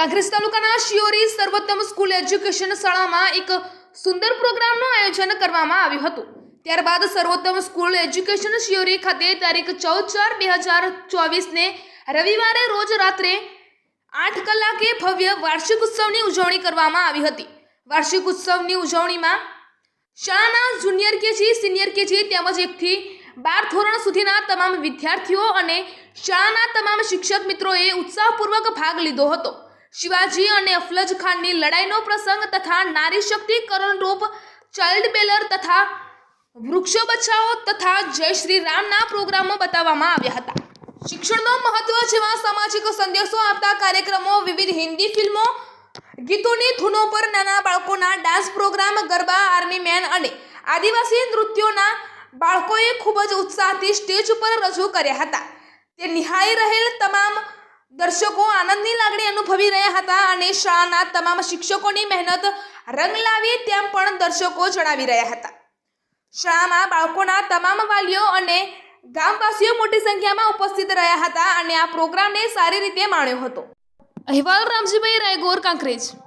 કાંકરેજ તાલુકાના શિયોરી સર્વોત્તમ school education શાળામાં એક સુંદર પ્રોગ્રામનું આયોજન કરવામાં આવ્યું હતું। ત્યારબાદ સર્વોત્તમ સ્કૂલ એજ્યુકેશન શિયોરી ખાતે તારીખ 14/4/2024 રવિવારે રોજ રાત્રે 8 કલાકે ભવ્ય વાર્ષિક ઉત્સવની ઉજવણી કરવામાં આવી હતી। વાર્ષિક ઉત્સવની ઉજવણીમાં શાળાના જુનિયર કેજી, સિનિયર કેજી તેમજ 1 થી 12 ધોરણ સુધીના તમામ વિદ્યાર્થીઓ અને શાળાના તમામ શિક્ષક મિત્રોએ ઉત્સાહપૂર્વક ભાગ લીધો હતો। શિવાજી અને અફલજ ખાનની લડાઈનો પ્રસંગ તથા નારી શક્તિકરણ રૂપ ચાઇલ્ડ બેલર તથા વૃક્ષો બચાવો તથા જય શ્રી રામના પ્રોગ્રામો બતાવવામાં આવ્યા હતા। શિક્ષણનો મહત્વ જેવા સામાજિક સંદેશો આપતા કાર્યક્રમો, વિવિધ હિન્દી ફિલ્મો, ગીતોની ધૂનો પર નાના બાળકોના dance program, garba, army man અને આદિવાસી નૃત્યોના બાળકોએ ખૂબ જ ઉત્સાહથી સ્ટેજ ઉપર રજૂ કર્યા હતા। તે નિહાળી રહેલ તમામ દર્શકો આનંદની લાગણી અનુભવી રહ્યા હતા અને શાળાના તમામ શિક્ષકોની મહેનત રંગ લાવી તેમ પણ દર્શકો જણાવી રહ્યા હતા। શાળામાં બાળકોના તમામ વાલીઓ અને ગામવાસીઓ મોટી સંખ્યામાં ઉપસ્થિત રહ્યા હતા અને આ પ્રોગ્રામને સારી રીતે માણ્યો હતો। અહેવાલ રામજીભાઈ રાયગોર, કાંકરેજ।